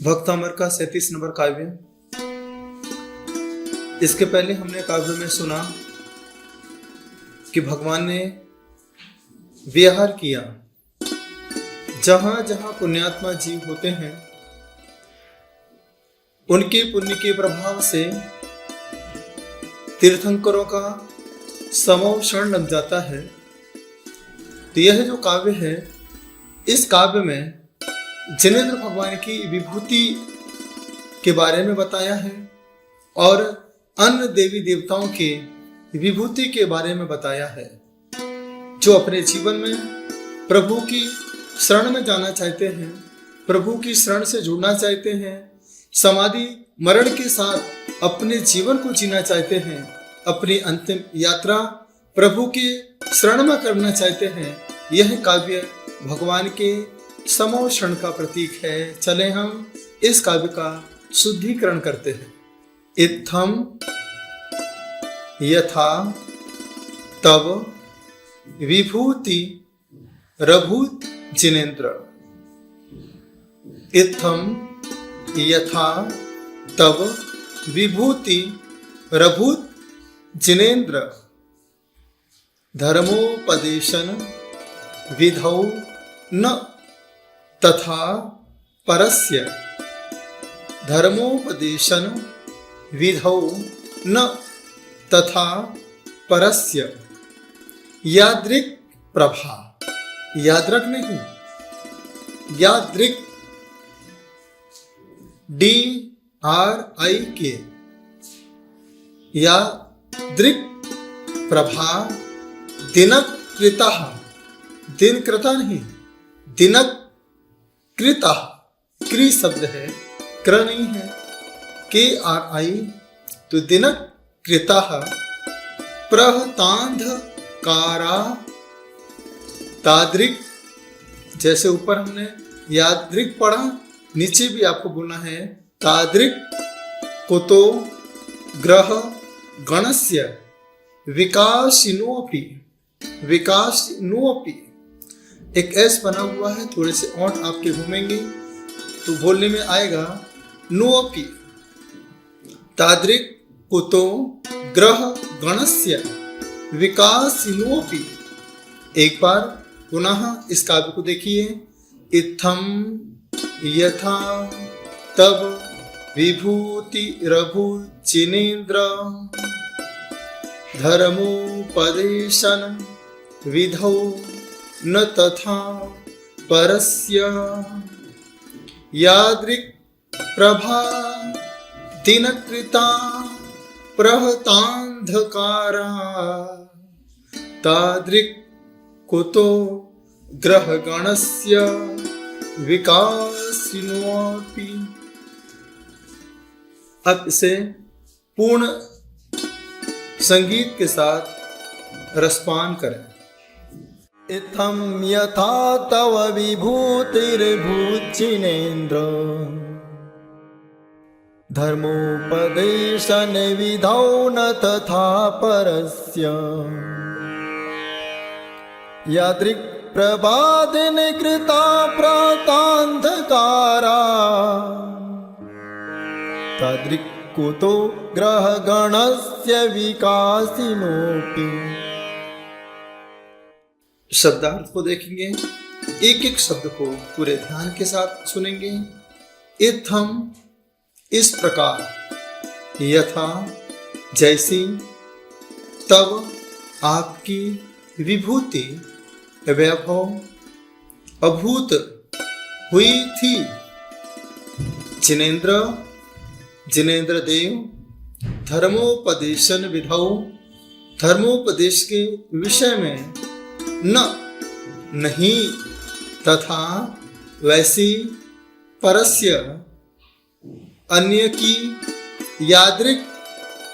भक्तामर का 37 नंबर काव्य। इसके पहले हमने काव्य में सुना कि भगवान ने विहार किया। जहां जहां पुण्यात्मा जीव होते हैं उनके पुण्य के प्रभाव से तीर्थंकरों का समूह शरण लग जाता है। तो यह जो काव्य है, इस काव्य में जिनेंद्र भगवान की विभूति के बारे में बताया है और अन्य देवी देवताओं के विभूति के बारे में बताया है। जो अपने जीवन में प्रभु की शरण में जाना चाहते हैं, प्रभु की शरण से जुड़ना चाहते हैं, समाधि मरण के साथ अपने जीवन को जीना चाहते हैं, अपनी अंतिम यात्रा प्रभु के शरण में करना चाहते हैं, यह काव्य भगवान के समूह शरण का प्रतीक है। चले हम इस काव्य का शुद्धिकरण करते हैं। इत्थम यथा तव विभूति रभूत जिनेन्द्र। इत्थम यथा तव विभूति रभूत जिनेन्द्र। धर्मोपदेशन विधौ न तथा परस्य। धर्मोपदेशन विधौ न तथा परस्य। यादृक् प्रभा, यादृक् नहीं, यादृक् DRIK, यादृक् प्रभा दिनकृतः, दिनकृता नहीं, दिनकृतः, क्री शब्द है, क्र नहीं है, KRI, तो दिनकृतः प्रहतांधकारा तादृक्। जैसे ऊपर हमने यादृक् पढ़ा, नीचे भी आपको बोलना है तादृक् कुतो ग्रह गणस्य विकासिनोपि। विकासिनोपि एक एस बना हुआ है, थोड़े से ओंठ आपके घूमेंगे तो बोलने में आएगा नोपि। तादृक् कुतो ग्रह गणस्य विकासिनोपि। एक बार पुनः इस काव्य को देखिए। इत्थम यथा तब विभूति रभु जिनेन्द्र। धर्मोपदेशन विधौ न तथा परस्य। यादृक् प्रभा दिनकृता प्रहतांधकारा तादृक् कुतो ग्रहगणस्य विकासिनोपि। अब इसे पूर्ण संगीत के साथ रसपान करें। इत्थं यथा तव विभूतिर्भूजिनेन्द्र। धर्मोपदेशन विधौ न तथा परस्य। यादृक् प्रभादिनकृता प्रातान्धकारा तादृक् कुतो ग्रहगणस्य विकासिनोपि। शब्दार्थ को देखेंगे, एक एक शब्द को पूरे ध्यान के साथ सुनेंगे। इत्थम इस प्रकार, यथा जैसी, तब आपकी विभूति वैभव अभूत हुई थी। जिनेन्द्र जिनेन्द्र देव। धर्मोपदेशन विधौ धर्मोपदेश के विषय में न नहीं तथा वैसी परस्य अन्य की। यादृक्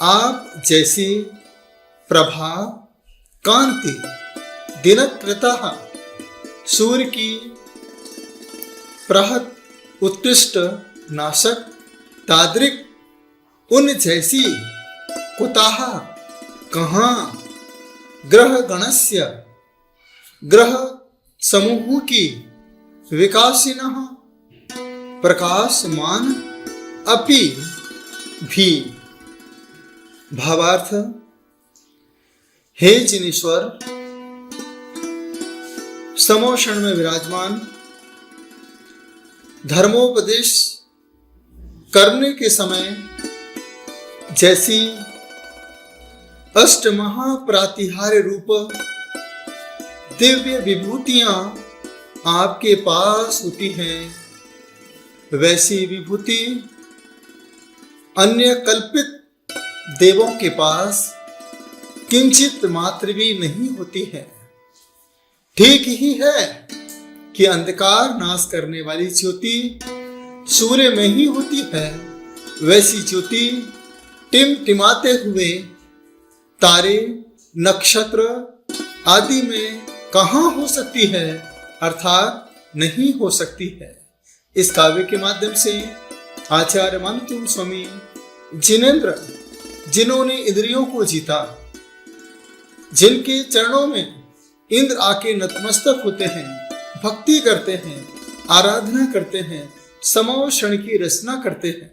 आप जैसी प्रभा कांति दिनकृतः सूर्य की प्रहत उत्कृष्ट नाशक। तादृक् उन जैसी कुतः कहाँ। ग्रह गणस्य ग्रह समूह की। विकासिनः प्रकाशमान अपि भी। भावार्थ, हे जिनेश्वर, समोषण में विराजमान, धर्मोपदेश करने के समय जैसी अष्ट महाप्रातिहार्य रूप दिव्य विभूतियां आपके पास होती हैं, वैसी विभूति अन्य कल्पित देवों के पास किंचित मात्र भी नहीं होती है। ठीक ही है कि अंधकार नाश करने वाली ज्योति सूर्य में ही होती है, वैसी ज्योति टिमटिमाते हुए तारे नक्षत्र आदि में कहाँ हो सकती है, अर्थात नहीं हो सकती है। इस काव्य के माध्यम से आचार्य मानतुम स्वामी जिनेन्द्र, जिन्होंने इंद्रियों को जीता, जिनके चरणों में इंद्र आके नतमस्तक होते हैं, भक्ति करते हैं, आराधना करते हैं, समोषण की रचना करते हैं,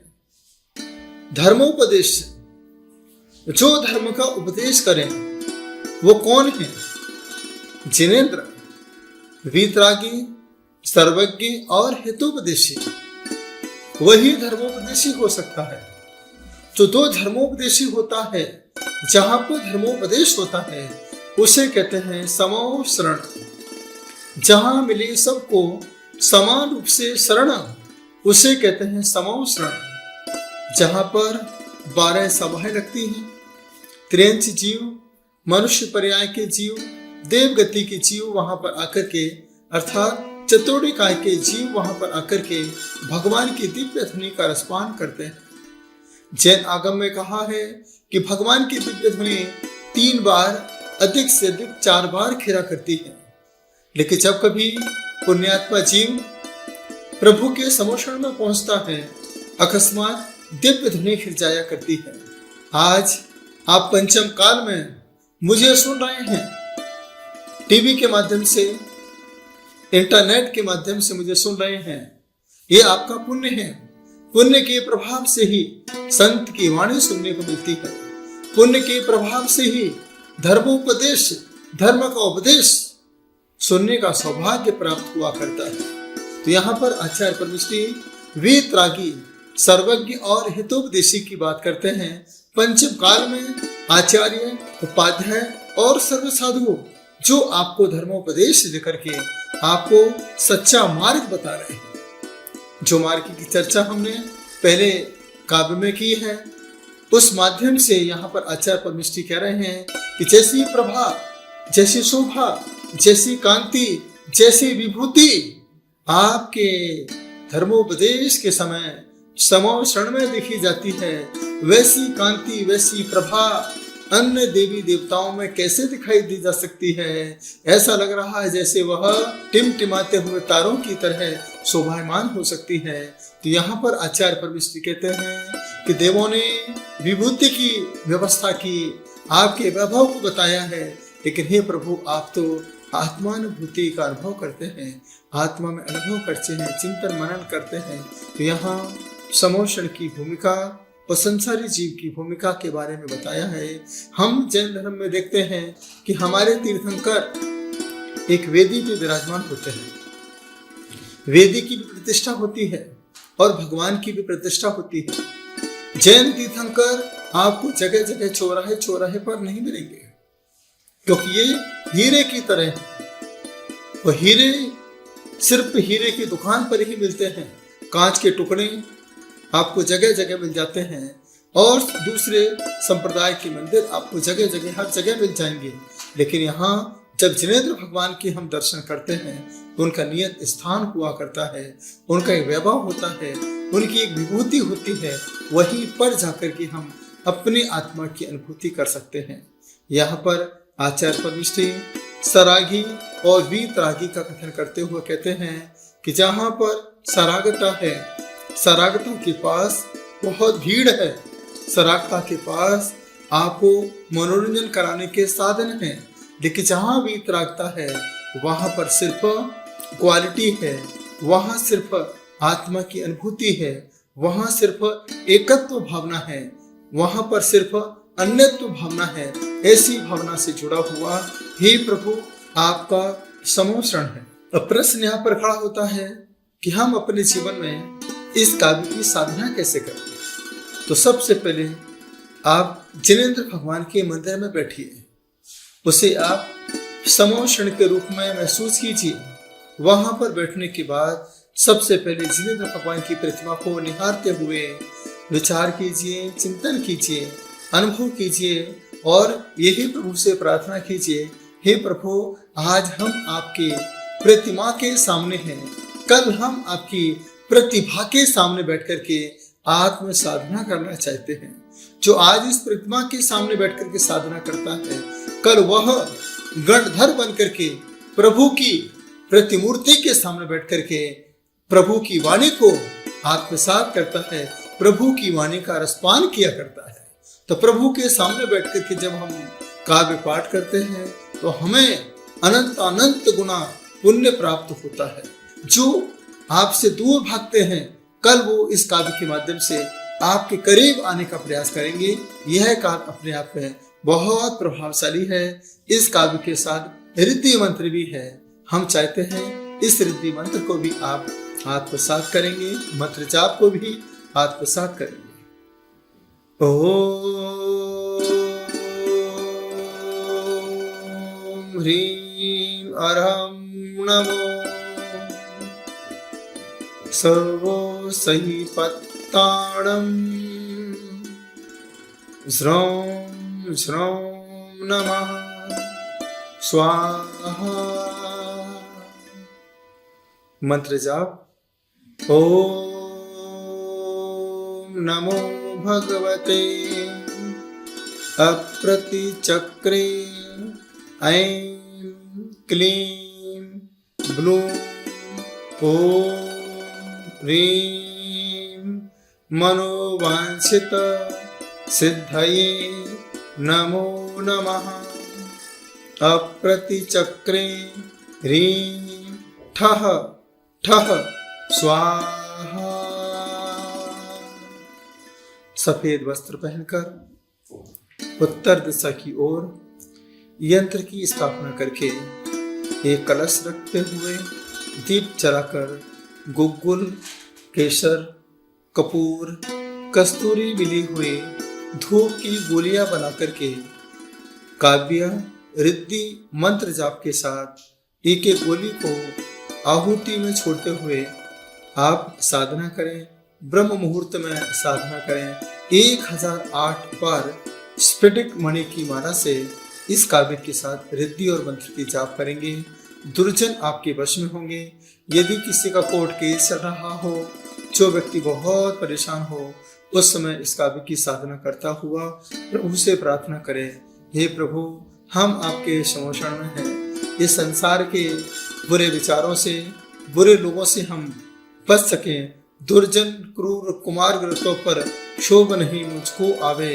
धर्मोपदेश, जो धर्म का उपदेश करें वो कौन है? जिनेन्द्र, वीतरागी, सर्वज्ञ और हितोपदेशी। वही धर्मोपदेशी हो सकता है। तो दो धर्मोपदेशी होता है, जहां पर धर्मोपदेश होता है उसे कहते हैं समोशरण। जहां मिले सबको समान रूप से शरण, उसे कहते हैं समोशरण। जहां पर 12 सभाएं लगती हैं, त्रियंच जीव, मनुष्य पर्याय के जीव, देवगति के जीव वहां पर आकर के, अर्थात चतुर्दिकाय के जीव वहां पर आकर के भगवान की दिव्य ध्वनि का रसपान करते हैं। जैन आगम में कहा है कि भगवान की दिव्य ध्वनि 3 बार, अधिक से अधिक 4 बार खेरा करती है। लेकिन जब कभी पुण्यात्मा जीव प्रभु के समोषण में पहुंचता है, अकस्मात दिव्य ध्वनि खिल जाया करती है। आज आप पंचम काल में मुझे सुन रहे हैं, टीवी के माध्यम से, इंटरनेट के माध्यम से मुझे सुन रहे हैं, ये आपका पुण्य है। पुण्य के प्रभाव से ही संत की वाणी सुनने को मिलती है। पुण्य के प्रभाव से ही धर्मोपदेश, धर्म का उपदेश सुनने का सौभाग्य प्राप्त हुआ करता है। तो यहाँ पर आचार्य परमेष्ठी वीतरागी, सर्वज्ञ और हितोपदेशी की बात करते हैं। पंचम काल में आचार्य, उपाध्याय और सर्व साधु जो आपको धर्मोपदेश देकर के आपको सच्चा मार्ग बता रहे हैं। जो मार्ग की चर्चा हमने पहले काव्य में की है, उस माध्यम से यहाँ पर आचार्य परमेष्ठी कह रहे हैं कि जैसी प्रभा, जैसी शोभा, जैसी कांति, जैसी विभूति आपके धर्मोपदेश के समय समोषण में देखी जाती है, वैसी कांति, वैसी प्रभा अन्य देवी देवताओं में कैसे दिखाई दी जा सकती है। ऐसा लग रहा है जैसे वह टिमटिमाते हुए तारों की तरह शोभायमान हो सकती है। तो यहाँ पर आचार्य परमेष्ठी कहते हैं कि देवों ने विभूति की व्यवस्था की, आपके वैभव को बताया है, लेकिन हे प्रभु, आप तो आत्मानुभूति का अनुभव करते हैं, आत्मा में अनुभव करते हैं, चिंतन मनन करते हैं। तो यहाँ समोषण की भूमिका और संसारी जीव की भूमिका के बारे में बताया है। हम जैन धर्म में देखते हैं कि हमारे तीर्थंकर एक वेदी पे विराजमान होते हैं। वेदी की भी प्रतिष्ठा होती है और भगवान की भी प्रतिष्ठा होती है। जैन तीर्थंकर आपको जगह जगह, चौराहे चौराहे पर नहीं मिलेंगे, क्योंकि ये हीरे की तरह है। वो हीरे सिर्फ हीरे की दुकान पर ही मिलते हैं। कांच के टुकड़े आपको जगह जगह मिल जाते हैं और दूसरे संप्रदाय के मंदिर आपको जगह जगह, हर जगह मिल जाएंगे। लेकिन यहाँ जब जिनेन्द्र भगवान के हम दर्शन करते हैं तो उनका नियत स्थान हुआ करता है, उनका एक वैभव होता है, उनकी एक विभूति होती है। वहीं पर जाकर के हम अपनी आत्मा की अनुभूति कर सकते हैं। यहाँ पर आचार्य परमेष्ठी सरागी और वीतरागी का कथन करते हुए कहते हैं कि जहाँ पर सरागता है, सरागता के पास बहुत भीड़ है, सरागता के पास आपको मनोरंजन कराने के साधन हैं, लेकिन जहाँ वीतरागता है वहां पर सिर्फ क्वालिटी है, वहां सिर्फ आत्मा की अनुभूति है, वहां सिर्फ एकत्व भावना है, वहां पर सिर्फ अन्यत्व भावना है। ऐसी भावना से जुड़ा हुआ हे प्रभु आपका समोषण है। अब प्रश्न यहाँ पर खड़ा होता है कि हम अपने जीवन में इस काव्य की साधना कैसे करते हैं। तो सबसे पहले आप जिनेंद्र भगवान के मंदिर में बैठिए, उसे आप समोषण के रूप में महसूस कीजिए। वहां पर बैठने के बाद सबसे पहले जिनेंद्र भगवान की प्रतिमा को निहारते हुए विचार कीजिए, चिंतन कीजिए, अनुभव कीजिए और यही प्रभु से प्रार्थना कीजिए, हे प्रभु आज हम आपके प्रतिमा के सामने हैं, कल हम आपकी प्रतिभा के सामने बैठ करके आत्म साधना करना चाहते हैं। जो आज इस प्रतिमा के सामने बैठ करके साधना करता है, कल वह गणधर बन करके प्रभु की प्रतिमूर्ति के सामने बैठ करके प्रभु की वाणी को आत्मसात करता है, प्रभु की वाणी का रसपान किया करता है। तो प्रभु के सामने बैठ करके जब हम काव्य पाठ करते हैं तो हमें अनंत अनंत गुना पुण्य प्राप्त होता है। जो आपसे दूर भागते हैं, कल वो इस काव्य के माध्यम से आपके करीब आने का प्रयास करेंगे। यह काव्य अपने आप में बहुत प्रभावशाली है। इस काव्य के साथ रिद्धि मंत्र भी है। हम चाहते हैं इस रिद्धि मंत्र को भी आप आत्मसात करेंगे, मंत्र जाप को भी आत्मसात करेंगे। ओम ह्रीं अरहं नमो सर्वो सही पत्ताणं श्रौं श्रौं नमः स्वाहा। मंत्र जाप। ओम नमो भगवते अप्रतिचक्रे ऐं क्लीं ब्लूं ॐ ह्रीं मनोवांछित सिद्धये नमो नमः। अप्रतिचक्रे ह्रीं ठः ठः स्वाहा। सफेद वस्त्र पहनकर उत्तर दिशा की ओर यंत्र की स्थापना करके एक कलश रखते हुए दीप जलाकर गुग्गुल, केसर, कपूर, कस्तूरी मिली हुई धूप की गोलियां बना करके काव्य रिद्धि मंत्र जाप के साथ एक एक गोली को आहुति में छोड़ते हुए आप साधना करें। ब्रह्म मुहूर्त में साधना करें। 1008 बार स्फटिक मणि की माला से इस काव्य के साथ रिद्धि और मंत्र की जाप करेंगे। दुर्जन आपके वश में होंगे। यदि किसी का कोर्ट केस चल रहा हो, जो व्यक्ति बहुत परेशान हो, उस समय इस काव्य की साधना करता हुआ प्रभु से प्रार्थना करें, हे प्रभु हम आपके समोषण में हैं। इस संसार के बुरे विचारों से, बुरे लोगों से हम बच सकें। दुर्जन क्रूर कुमार ग्रस्तों पर क्षोभ नहीं मुझको आवे।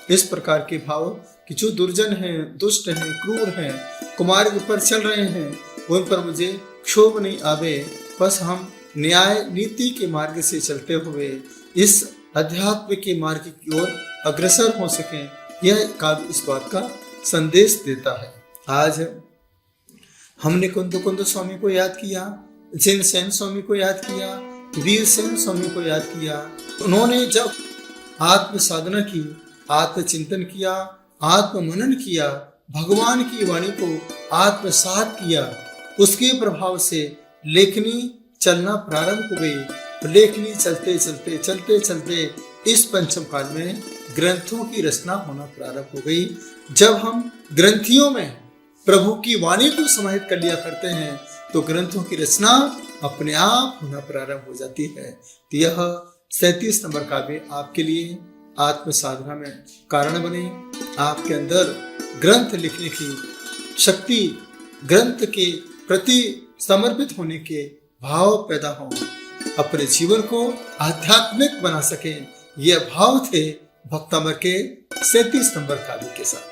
इस प्रकार के भाव कि जो दुर्जन हैं, दुष्ट हैं, क्रूर हैं, कुमार्ग पर चल रहे हैं, उन पर मुझे क्षोभ नहीं आवे। बस हम न्याय नीति के मार्ग से चलते हुए इस अध्यात्म के मार्ग की ओर अग्रसर हो सकें। यह काव्य इस बात का संदेश देता है। आज हमने कुंद स्वामी को याद किया, जिन सेन स्वामी को याद किया, वीर सेन स्वामी को याद किया। उन्होंने जब आत्म साधना की, आत्मचिंतन किया, आत्म मनन किया, भगवान की वाणी को आत्मसात किया, उसके प्रभाव से लेखनी चलना प्रारंभ हो गई। लेखनी चलते चलते चलते चलते इस पंचम काल में ग्रंथों की रचना होना प्रारंभ हो गई। जब हम ग्रंथियों में प्रभु की वाणी को समाहित कर लिया करते हैं तो ग्रंथों की रचना अपने आप होना प्रारंभ हो जाती है। तो यह 37 नंबर काव्य आपके लिए आत्म साधना में कारण बने। आपके अंदर ग्रंथ लिखने की शक्ति, ग्रंथ के प्रति समर्पित होने के भाव पैदा हों, अपने जीवन को आध्यात्मिक बना सकें। यह भाव थे भक्तामर के 37 नंबर काव्य के साथ।